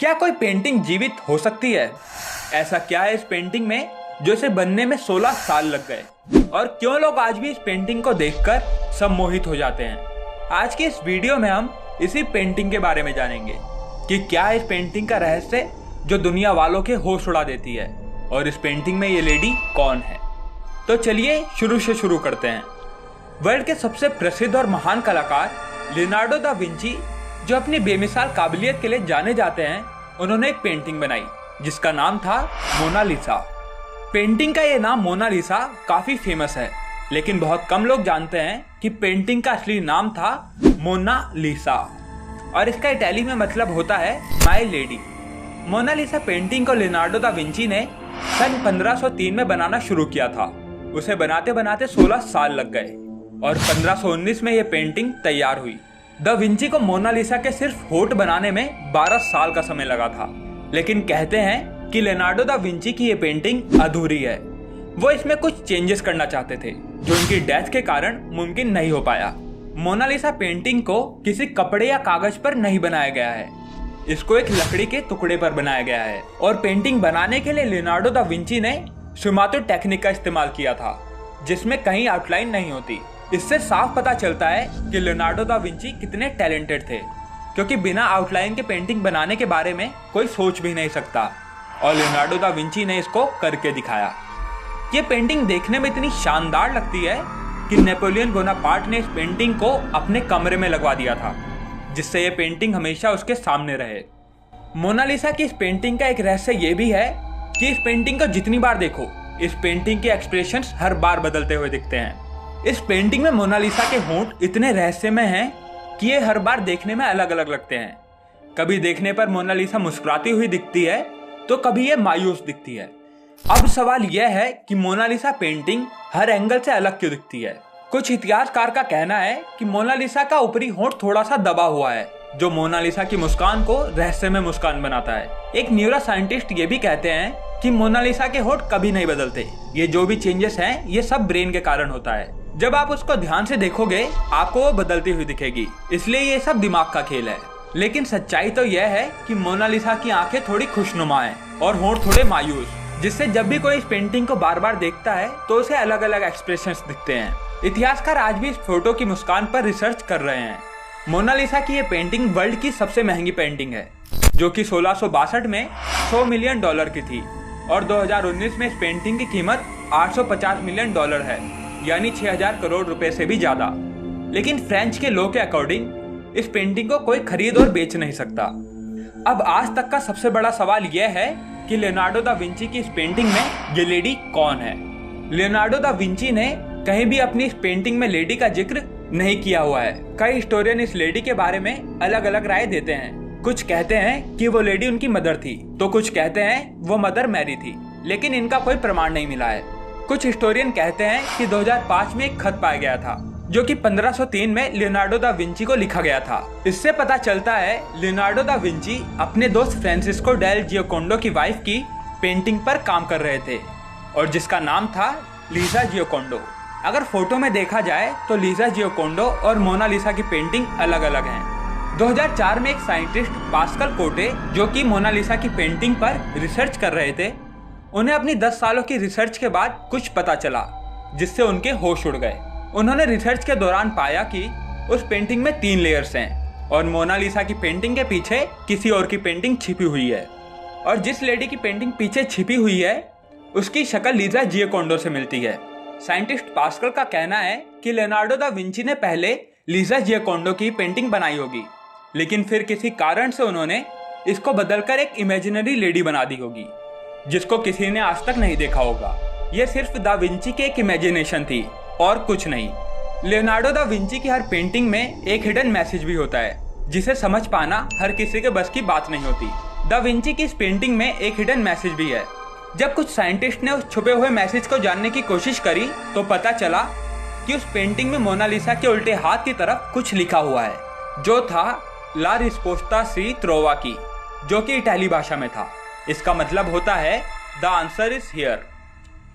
क्या कोई पेंटिंग जीवित हो सकती है? ऐसा क्या है इस पेंटिंग में जो इसे बनने में 16 साल लग गए? और क्यों लोग आज भी इस पेंटिंग को देखकर सम्मोहित हो जाते हैं? आज की इस वीडियो में हम इसी पेंटिंग के बारे में जानेंगे कि क्या है इस पेंटिंग का रहस्य जो दुनिया वालों के होश उड़ा देती है, और इस पेंटिंग में ये लेडी कौन है। तो चलिए शुरू से शुरू करते हैं। वर्ल्ड के सबसे प्रसिद्ध और महान कलाकार लियोनार्डो दा विंची, जो अपनी बेमिसाल काबिलियत के लिए जाने जाते हैं, उन्होंने एक पेंटिंग बनाई जिसका नाम था मोनालिसा। पेंटिंग का ये नाम मोनालिसा काफी फेमस है, लेकिन बहुत कम लोग जानते हैं कि पेंटिंग का असली नाम था मोनालिसा, और इसका इटाली में मतलब होता है माय लेडी। मोनालिसा पेंटिंग को लियोनार्डो दा विंची ने सन 1503 में बनाना शुरू किया था। उसे बनाते बनाते 16 साल लग गए और 1519 में यह पेंटिंग तैयार हुई। दा विंची को मोनालिसा के सिर्फ होठ बनाने में 12 साल का समय लगा था, लेकिन कहते हैं कि लियोनार्डो दा विंची की ये पेंटिंग अधूरी है। वो इसमें कुछ चेंजेस करना चाहते थे जो उनकी डेथ के कारण मुमकिन नहीं हो पाया। मोनालिसा पेंटिंग को किसी कपड़े या कागज पर नहीं बनाया गया है, इसको एक लकड़ी के टुकड़े पर बनाया गया है। और पेंटिंग बनाने के लिए लियोनार्डो दा विंची ने स्फुमातो टेक्निक का इस्तेमाल किया था, जिसमें कहीं आउटलाइन नहीं होती। इससे साफ पता चलता है कि लियोनार्डो दा विंची कितने टैलेंटेड थे, क्योंकि बिना आउटलाइन के पेंटिंग बनाने के बारे में कोई सोच भी नहीं सकता, और लियोनार्डो दा विंची ने इसको करके दिखाया। ये पेंटिंग देखने में इतनी शानदार लगती है कि नेपोलियन बोनापार्ट ने इस पेंटिंग को अपने कमरे में लगवा दिया था, जिससे ये पेंटिंग हमेशा उसके सामने रहे। मोनालिसा की इस पेंटिंग का एक रहस्य ये भी है कि इस पेंटिंग को जितनी बार देखो, इस पेंटिंग के एक्सप्रेशंस हर बार बदलते हुए दिखते हैं। इस पेंटिंग में मोनालिसा के होंठ इतने रहस्यमय हैं कि ये हर बार देखने में अलग अलग लगते हैं। कभी देखने पर मोनालिसा मुस्कुराती हुई दिखती है, तो कभी ये मायूस दिखती है। अब सवाल यह है कि मोनालिसा पेंटिंग हर एंगल से अलग क्यों दिखती है। कुछ इतिहासकार का कहना है कि मोनालिसा का ऊपरी होंठ थोड़ा सा दबा हुआ है, जो मोनालिसा की मुस्कान को रहस्यमय मुस्कान बनाता है। एक न्यूरो साइंटिस्ट ये भी कहते हैं कि मोनालिसा के होंठ कभी नहीं बदलते। ये जो भी चेंजेस हैं, ये सब ब्रेन के कारण होता है। जब आप उसको ध्यान से देखोगे, आपको वो बदलती हुई दिखेगी, इसलिए ये सब दिमाग का खेल है। लेकिन सच्चाई तो यह है कि मोनालिसा की आंखें थोड़ी खुशनुमा हैं और होंठ थोड़े मायूस, जिससे जब भी कोई इस पेंटिंग को बार बार देखता है तो उसे अलग अलग एक्सप्रेशंस दिखते हैं। इतिहासकार आज भी इस फोटो की मुस्कान पर रिसर्च कर रहे हैं। मोनालिसा की ये पेंटिंग वर्ल्ड की सबसे महंगी पेंटिंग है, जो कि 1662 में $100 मिलियन की थी, और 2019 में इस पेंटिंग की कीमत $850 मिलियन है, यानी 6000 करोड़ रुपए से भी ज्यादा। लेकिन फ्रेंच के लॉ के अकॉर्डिंग इस पेंटिंग को कोई खरीद और बेच नहीं सकता। अब आज तक का सबसे बड़ा सवाल यह है कि लियोनार्डो दा विंची की इस पेंटिंग में ये लेडी कौन है। लियोनार्डो दा विंची ने कहीं भी अपनी इस पेंटिंग में लेडी का जिक्र नहीं किया हुआ है। कई हिस्टोरियन इस लेडी के बारे में अलग अलग राय देते हैं। कुछ कहते हैं कि वो लेडी उनकी मदर थी, तो कुछ कहते हैं वो मदर मैरी थी, लेकिन इनका कोई प्रमाण नहीं मिला है। कुछ हिस्टोरियन कहते हैं कि 2005 में एक खत पाया गया था, जो कि 1503 में लियोनार्डो दा विंची को लिखा गया था। इससे पता चलता है लियोनार्डो दा विंची अपने दोस्त फ्रांसिस्को डेल जियोकोंडो की वाइफ की पेंटिंग पर काम कर रहे थे, और जिसका नाम था लीजा जियोकोंडो। अगर फोटो में देखा जाए तो लीजा जियोकोंडो और मोनालिसा की पेंटिंग अलग अलग हैं। 2004 में एक साइंटिस्ट पास्कल कोटे, जो कि मोनालिसा की पेंटिंग पर रिसर्च कर रहे थे, उन्हें अपनी 10 सालों की रिसर्च के बाद कुछ पता चला, जिससे उनके होश उड़ गए। उन्होंने रिसर्च के दौरान पाया कि उस पेंटिंग में 3 लेयर्स हैं, और मोनालिसा की पेंटिंग के पीछे किसी और की पेंटिंग छिपी हुई है, और जिस लेडी की पेंटिंग पीछे छिपी हुई है उसकी शक्ल लीजा जियोकोंडो से मिलती है। साइंटिस्ट पास्कल का कहना है कि लियोनार्डो दा विंची ने पहले लीजा जियोकोंडो की पेंटिंग बनाई होगी, लेकिन फिर किसी कारण से उन्होंने इसको बदलकर एक इमेजिनरी लेडी बना दी होगी, जिसको किसी ने आज तक नहीं देखा होगा। यह सिर्फ दा विंची की एक इमेजिनेशन थी और कुछ नहीं। लियोनार्डो दा विंची की हर पेंटिंग में एक हिडन मैसेज भी होता है, जिसे समझ पाना हर किसी के बस की बात नहीं होती। दा विंची की इस पेंटिंग में एक हिडन मैसेज भी है। जब कुछ साइंटिस्ट ने उस छुपे हुए मैसेज को जानने की कोशिश करी, तो पता चला कि उस पेंटिंग में मोनालिसा के उल्टे हाथ की तरफ कुछ लिखा हुआ है, जो था ला रिस्पोस्ता सी त्रोवा, जो कि इटाली भाषा में था। इसका मतलब होता है द आंसर इज हियर।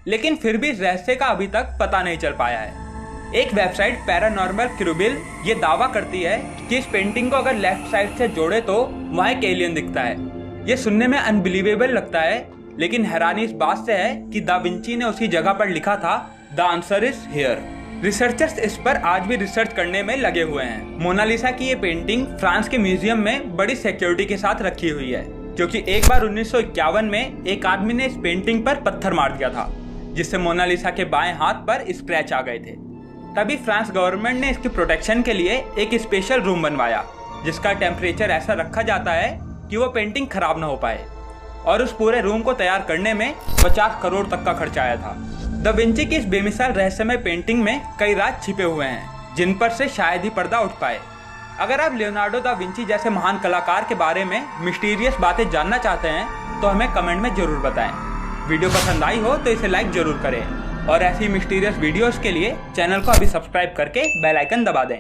लेकिन फिर भी इस रहस्य का अभी तक पता नहीं चल पाया है। एक वेबसाइट पैरानॉर्मल क्रूबिल ये दावा करती है कि इस पेंटिंग को अगर लेफ्ट साइड से जोड़े तो वहाँ एक एलियन दिखता है। ये सुनने में अनबिलीवेबल लगता है, लेकिन हैरानी इस बात से है कि दा विंची ने उसी जगह पर लिखा था the answer is here. Researchers इस पर आज भी रिसर्च करने में लगे हुए हैं। मोनालिसा की ये पेंटिंग फ्रांस के म्यूजियम में बड़ी सिक्योरिटी के साथ रखी हुई है, क्योंकि एक बार 1951 में एक आदमी ने इस पेंटिंग पर पत्थर मार दिया था, जिससे मोनालिसा के बाएं हाथ पर स्क्रैच आ गए थे। तभी फ्रांस गवर्नमेंट ने इसकी प्रोटेक्शन के लिए एक स्पेशल रूम बनवाया, जिसका टेम्परेचर ऐसा रखा जाता है कि वो पेंटिंग खराब ना हो पाए, और उस पूरे रूम को तैयार करने में 50 करोड़ तक का खर्चा आया था। दा विंची की इस बेमिसाल रहस्यमय पेंटिंग में कई राज छिपे हुए हैं, जिन पर से शायद ही पर्दा उठ पाए। अगर आप लियोनार्डो दा विंची जैसे महान कलाकार के बारे में मिस्टीरियस बातें जानना चाहते हैं तो हमें कमेंट में जरूर बताएं। वीडियो पसंद आई हो तो इसे लाइक जरूर करें, और ऐसी मिस्टीरियस वीडियोस के लिए चैनल को अभी सब्सक्राइब करके बेल आइकन दबा दें।